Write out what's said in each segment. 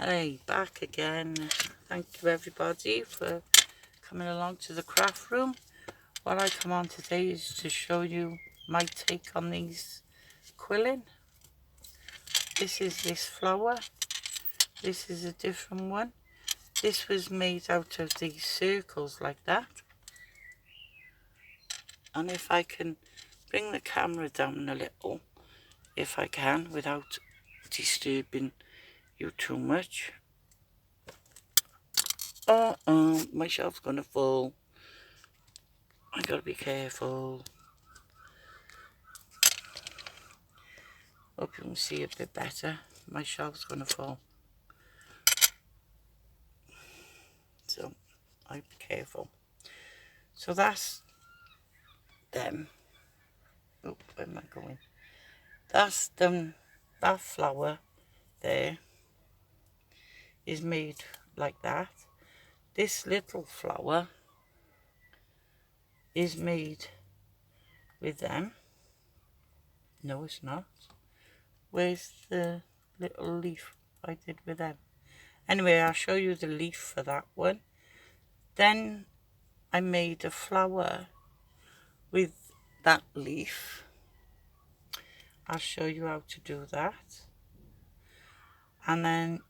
Hey, back again. Thank you everybody for coming along to the craft room. What I come on today is to show you my take on these quilling. This is this flower. This is a different one. This was made out of these circles like that. And if I can bring the camera down a little, if I can, without disturbing you too much. My shelf's gonna fall. I gotta be careful. Hope you can see a bit better. My shelf's gonna fall. So I'll be careful. So that's them. Oh, where am I going? That's them. That flower there is made like that. This little flower is made with them. No, it's not. Where's the little leaf I did with them? Anyway, I'll show you the leaf for that one. Then I made a flower with that leaf. I'll show you how to do that. And then,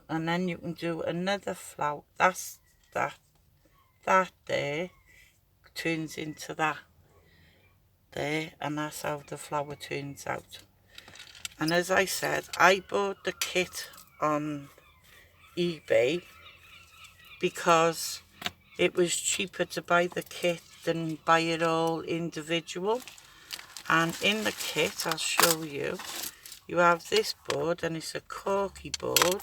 and then you can do another flower. That's that. That there turns into that there, and that's how the flower turns out. And as I said, I bought the kit on eBay because it was cheaper to buy the kit than buy it all individual. And in the kit, I'll show you, you have this board, and it's a corky board.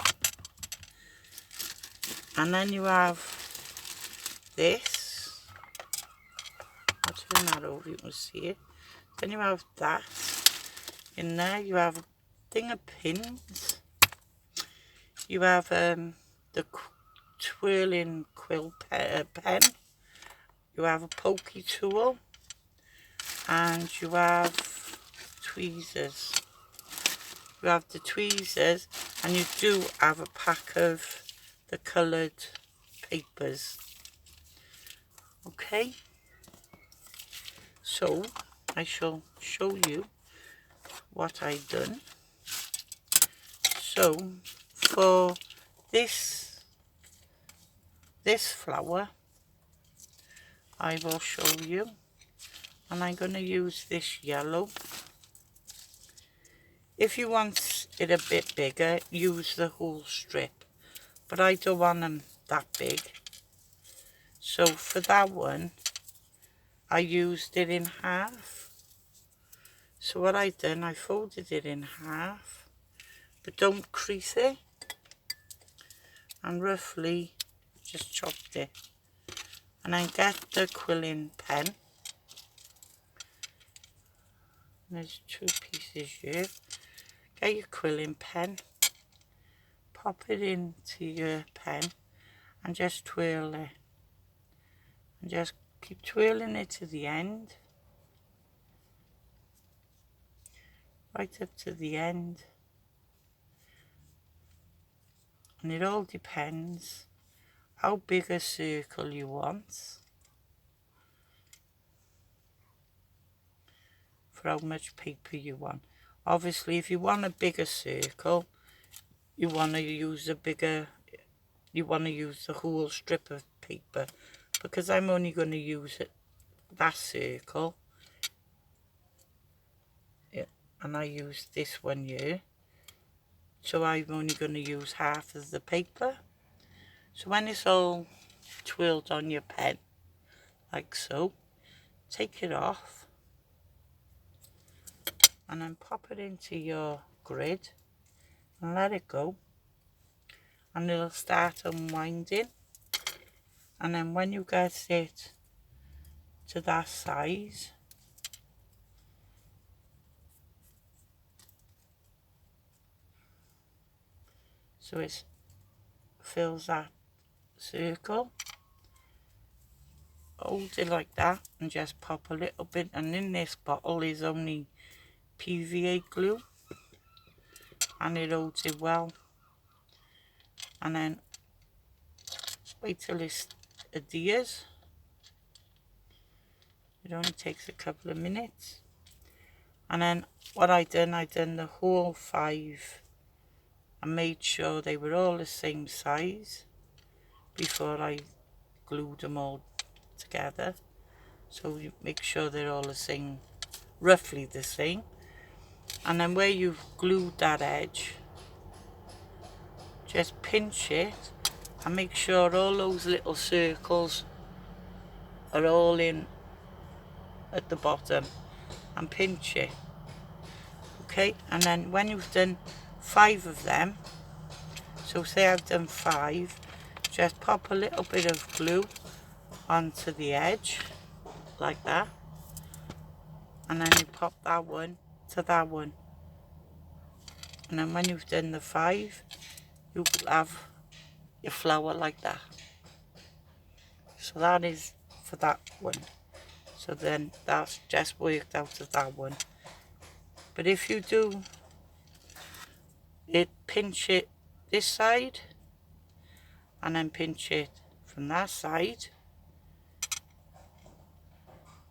And then you have this. I'll turn that over, you can see it. Then you have that. In there you have a thing of pins. You have the twirling quill pen. You have a pokey tool. And you have tweezers. You have the tweezers, and you do have a pack of the coloured papers. Okay, so I shall show you what I've done. So for this flower, I will show you, and I'm going to use this yellow. If you want it a bit bigger, use the whole strip, but I don't want them that big. So for that one, I used it in half. So what I done, I folded it in half, but don't crease it, and roughly just chopped it. And then get the quilling pen. There's two pieces here. Get your quilling pen, pop it into your pen, and just twirl it. And just keep twirling it to the end. Right up to the end. And it all depends how big a circle you want, for how much paper you want. Obviously, if you want a bigger circle, you want to use the whole strip of paper, because I'm only going to use that circle. Yeah, and I use this one here, so I'm only going to use half of the paper. So when it's all twirled on your pen, like so, take it off, and then pop it into your grid, and let it go, and it'll start unwinding. And then when you get it to that size, so it fills that circle, hold it like that and just pop a little bit. And in this bottle is only PVA glue, and it holds it well. and then wait till it adheres. It only takes a couple of minutes. And then what I done the whole 5 and made sure they were all the same size before I glued them all together. So you make sure they're all the same, roughly the same. And then where you've glued that edge, just pinch it and make sure all those little circles are all in at the bottom, and pinch it. Okay, and then when you've done 5 of them, so say I've done 5, just pop a little bit of glue onto the edge like that, and then you pop that one to that one, and then when you've done the 5, you have your flower like that. So that is for that one. So then that's just worked out of that one. But if you do it, pinch it this side and then pinch it from that side,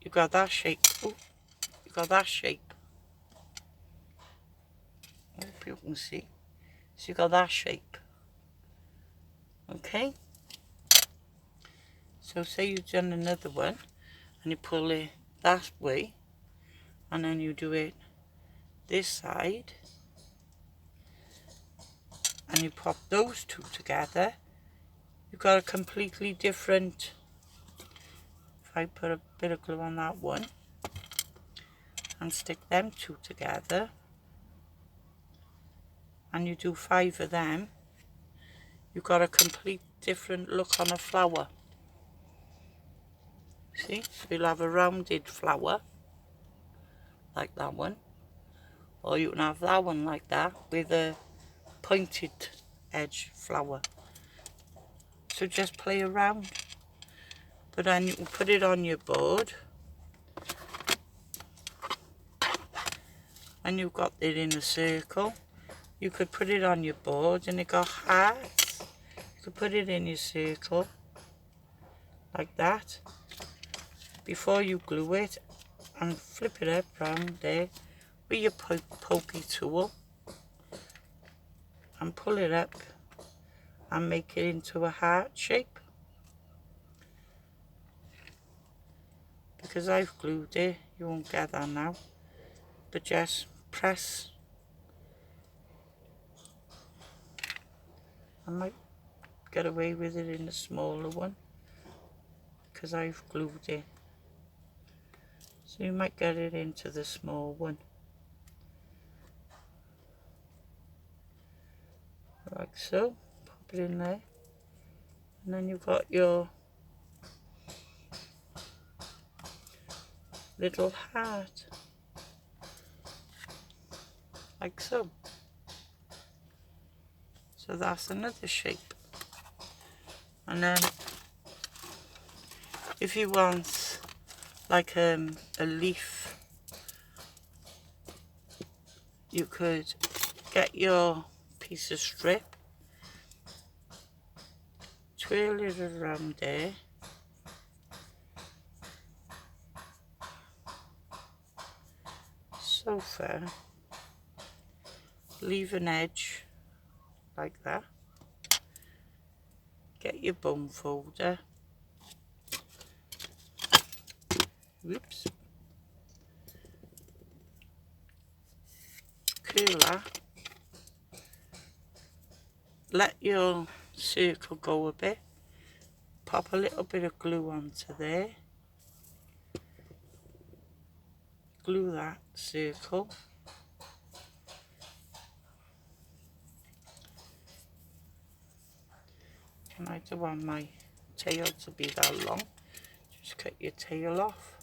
you got that shape. Ooh, you got that shape. I hope you can see. So you got that shape. Okay. So say you've done another one and you pull it that way, and then you do it this side, and you pop those 2 together, you've got a completely different. If I put a bit of glue on that one and stick them 2 together, and you do 5 of them, you've got a complete different look on a flower. See, so you'll have a rounded flower like that one, or you can have that one like that with a pointed edge flower. So just play around, but then you can put it on your board. When you've got it in a circle, you could put it on your board and it got hearts. You could put it in your circle like that before you glue it, and flip it up round there with your pokey tool and pull it up and make it into a heart shape. Because I've glued it, you won't get that now, but just press. I might get away with it in the smaller one because I've glued it, so you might get it into the small one like so. Pop it in there, and then you've got your little heart like so. So that's another shape. And then if you want like a leaf, you could get your piece of strip, twirl it around there, so far, leave an edge like that, get your bone folder, whoops, curl that, let your circle go a bit, pop a little bit of glue onto there, glue that circle, and I don't want my tail to be that long, just cut your tail off.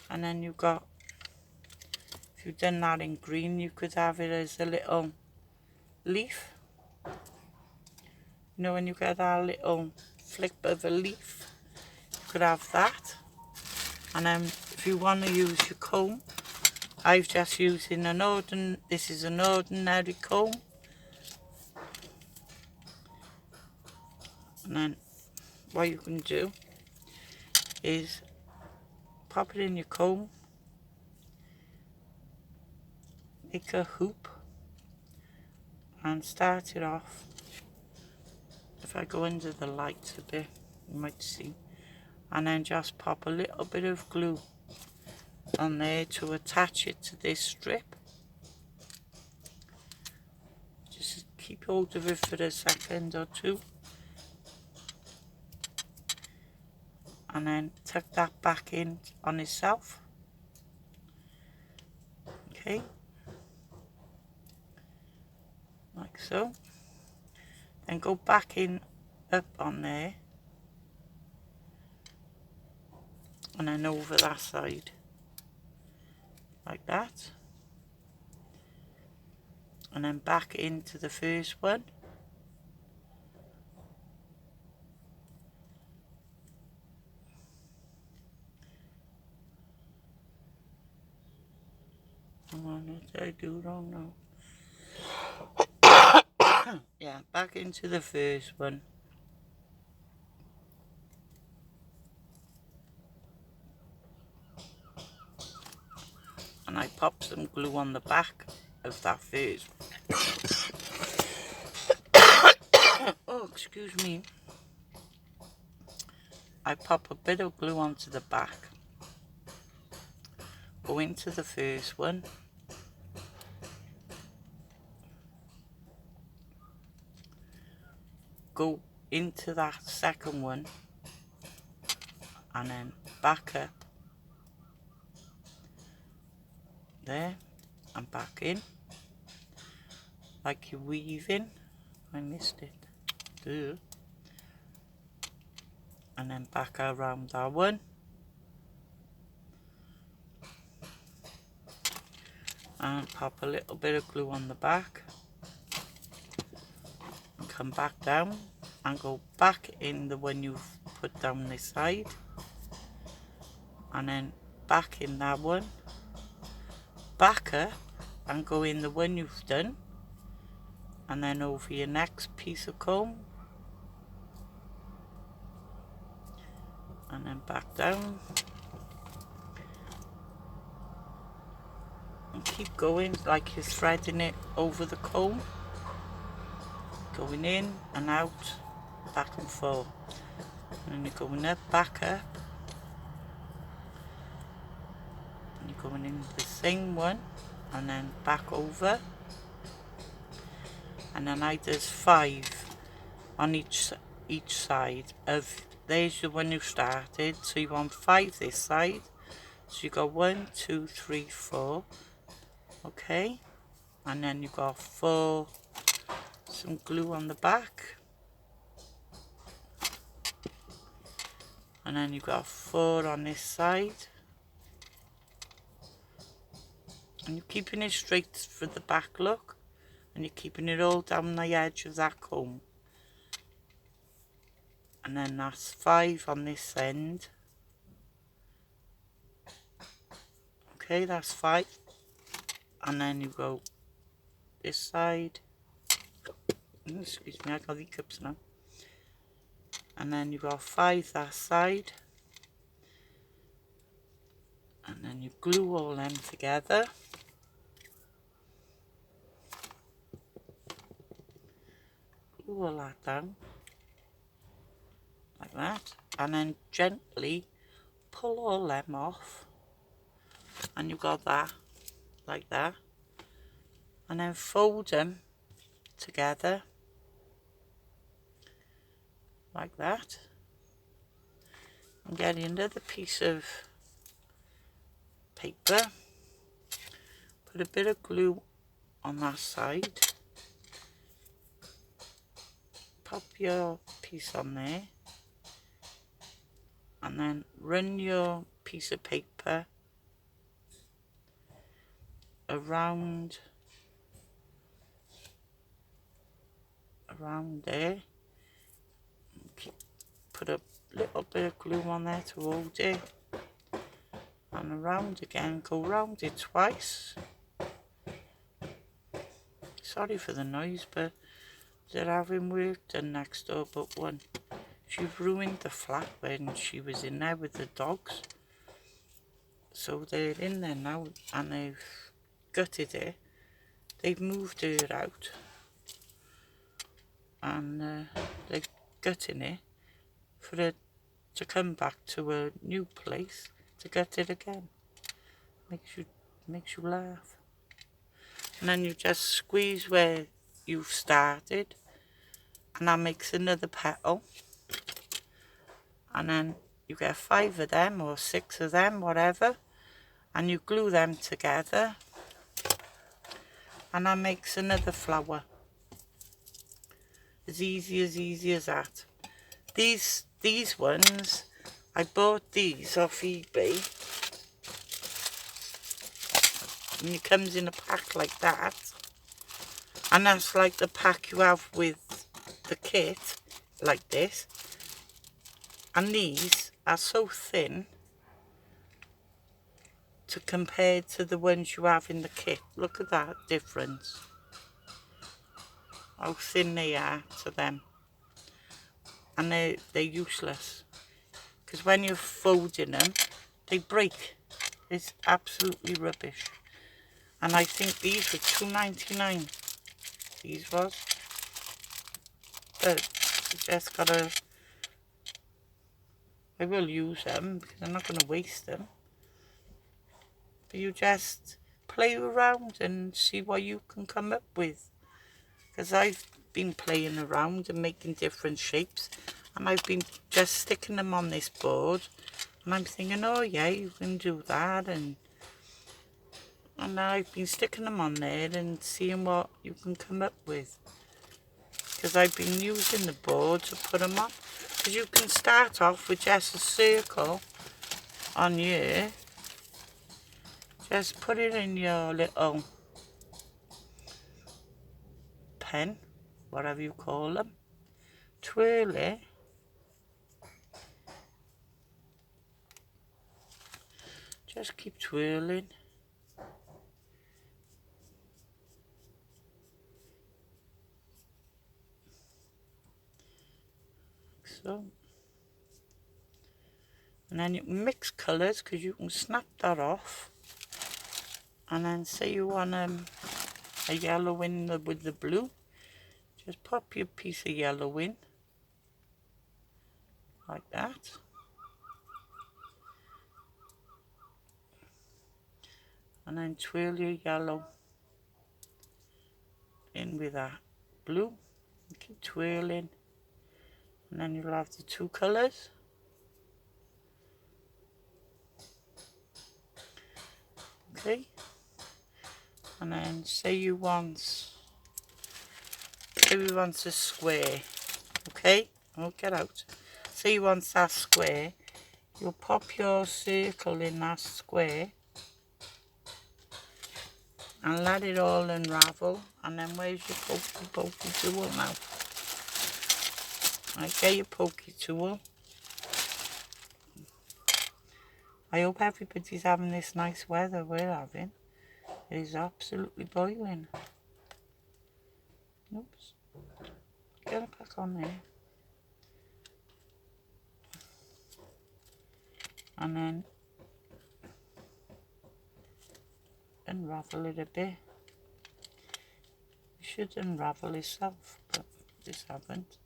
And then you've got, if you've done that in green, you could have it as a little leaf. You know, when you get that little flip of a leaf, you could have that. And then if you want to use your comb, I've just using this is an ordinary comb. And then what you can do is pop it in your comb, make a hoop, and start it off. If I go into the light a bit, you might see. And then just pop a little bit of glue on there to attach it to this strip. Just keep hold of it for a second or two. And then tuck that back in on itself. Okay. Like so. Then go back in up on there. And then over that side. Like that. And then back into the first one. What did I do wrong now? Yeah, back into the first one. And I pop some glue on the back of that first. Oh, excuse me. I pop a bit of glue onto the back. Go into the first one. Go into that second one. And then back up. There. And back in. Like you're weaving. I missed it. Duh. And then back around that one. And pop a little bit of glue on the back. And come back down. And go back in the one you've put down this side. And then back in that one. Back up. And go in the one you've done. And then over your next piece of comb. And then back down. And keep going like you're threading it over the comb. Going in and out, back and forth. And then you're going up, back up. And you're going in the same one. And then back over. And then there's 5 on each side of, there's the one you started. So you want 5 this side. So you got 1, 2, 3, 4. Okay. And then you got 4, some glue on the back. And then you've got 4 on this side. And you're keeping it straight for the back look. And you're keeping it all down the edge of that comb. And then that's 5 on this end. Okay, that's 5. And then you go this side. Excuse me, I got the hiccups now. And then you've got 5 that side. And then you glue all them together. Glue all that down. Like that. And then gently pull all them off. And you've got that. Like that. And then fold them together. Like that. And get another piece of paper. Put a bit of glue on that side. Pop your piece on there. And then run your piece of paper around there. Put a little bit of glue on there to hold it. And around again, go round it twice. Sorry for the noise, but they're having work done next door but one. She've ruined the flat when she was in there with the dogs. So they're in there now and they've gutted it. They've moved her out and they're gutting it for her to come back to a new place to gut it again. Makes you laugh. And then you just squeeze where you've started and that makes another petal. And then you get 5 of them or 6 of them, whatever, and you glue them together and that makes another flower. As easy as that. These ones, I bought these off eBay, and it comes in a pack like that, and that's like the pack you have with the kit, like this. And these are so thin to compare to the ones you have in the kit. Look at that difference. How thin they are to them. And they're useless. Because when you're folding them, they break. It's absolutely rubbish. And I think these were $2.99. These was. But you just gotta... I will use them because I'm not going to waste them. But you just play around and see what you can come up with. Because I've been playing around and making different shapes. And I've been just sticking them on this board. And I'm thinking, oh yeah, you can do that. And I've been sticking them on there and seeing what you can come up with. Because I've been using the board to put them on. Because you can start off with just a circle on here. Just put it in your little pen, whatever you call them. Twirl it. Just keep twirling. So. And then you can mix colours because you can snap that off. And then say you want a yellow in with the blue. Just pop your piece of yellow in. Like that. And then twirl your yellow in with that blue. And keep twirling. And then you'll have the 2 colours. Okay. And then say you want a square. Okay? Oh, get out. Say you want that square. You'll pop your circle in that square. And let it all unravel. And then where's your pokey tool now? Right, get your pokey tool. I hope everybody's having this nice weather we're having. It is absolutely boiling. Oops. Get it back on there. And then unravel it a bit. It should unravel itself, but this haven't.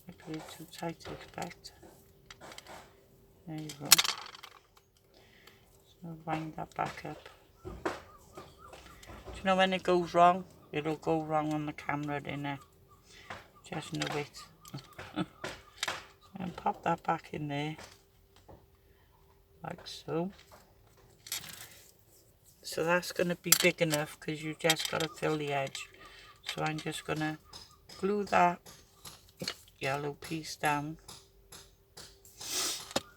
I put it too tight to expect. There you go. So wind that back up. Do you know when it goes wrong? It'll go wrong on the camera, innit? Just know it. And pop that back in there. Like so. So that's going to be big enough because you just got to fill the edge. So I'm just going to glue that yellow piece down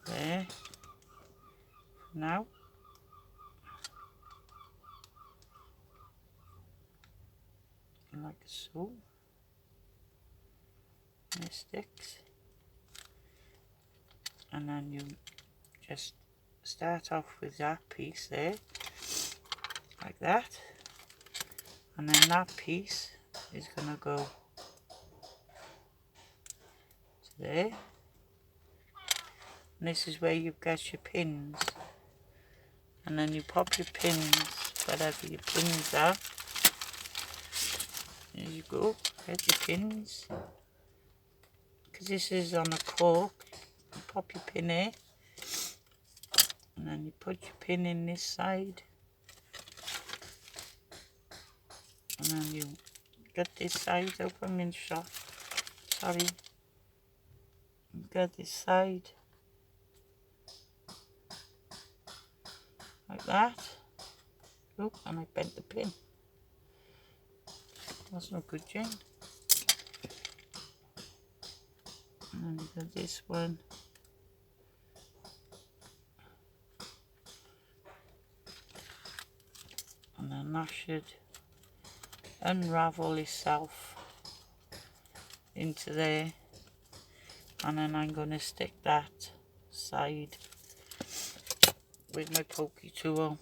there. Now. Like so. And it sticks. And then you just start off with that piece there. Like that. And then that piece is going to go there. And this is where you get your pins. And then you pop your pins, wherever your pins are. There you go, get your pins. Because this is on a cork, you pop your pin here. And then you put your pin in this side. And then you get this side open and shut. Sorry. You get this side. Like that. Oh, and I bent the pin. That's not good, Jane. And then you got this one. And then that should unravel itself into there. And then I'm going to stick that side with my pokey tool.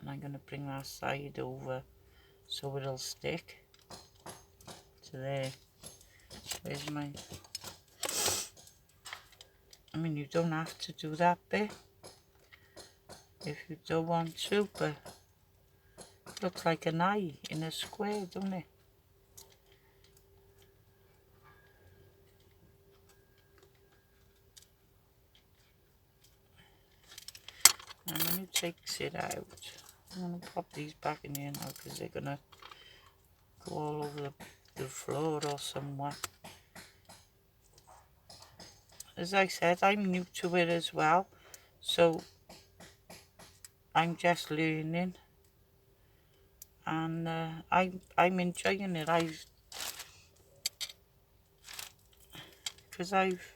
And I'm going to bring that side over so it'll stick to there. Where's my... I mean, you don't have to do that bit if you don't want to, but it looks like an eye in a square, don't it? And when it takes it out, I'm going to pop these back in here now because they're going to go all over the floor or somewhere. As I said, I'm new to it as well, so I'm just learning, and I'm enjoying it. Because I've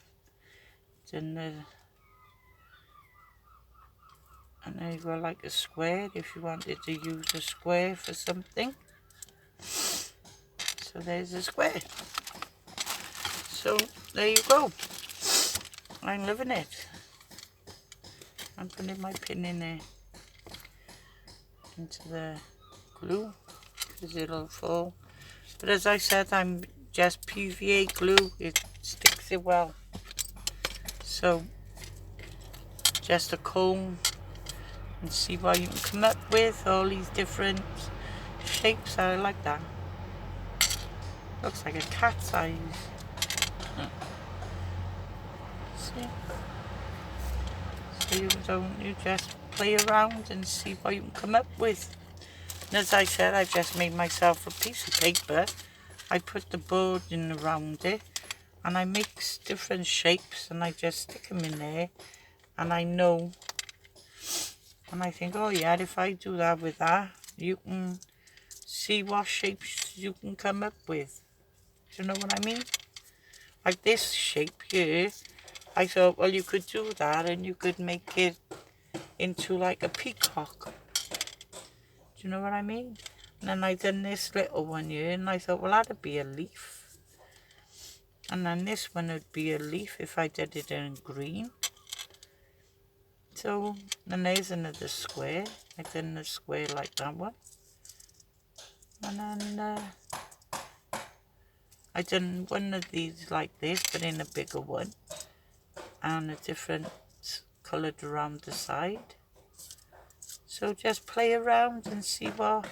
done and there you go, like a square if you wanted to use a square for something. So there's a square. So there you go. I'm loving it. I'm putting my pin in there into the glue because it'll fall. But as I said, I'm just PVA glue. It sticks it well. So just a comb and see what you can come up with. All these different shapes. I like that. Looks like a cat's eyes. See? So you just play around and see what you can come up with. And as I said, I've just made myself a piece of paper. I put the board in around it and I mix different shapes and I just stick them in there, and I know, and I think, oh yeah, if I do that with that, you can see what shapes you can come up with. Do you know what I mean? Like this shape here, I thought, well, you could do that and you could make it into like a peacock. Do you know what I mean? And then I done this little one here and I thought, well, that'd be a leaf. And then this one would be a leaf if I did it in green. So, then there's another square. I done a square like that one. And then I done one of these like this, but in a bigger one. And a different coloured around the side. So just play around and see what,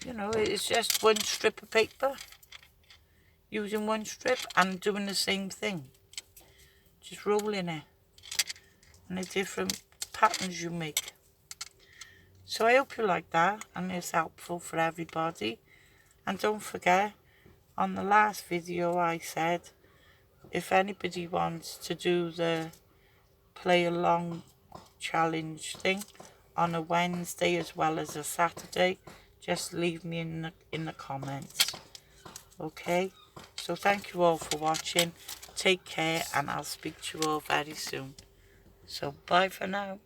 you know, it's just one strip of paper. Using one strip and doing the same thing. Just rolling it. And the different patterns you make. So I hope you like that and it's helpful for everybody. And don't forget, on the last video I said, if anybody wants to do the play along challenge thing on a Wednesday as well as a Saturday, just leave me in the comments. Okay, so thank you all for watching. Take care and I'll speak to you all very soon. So bye for now.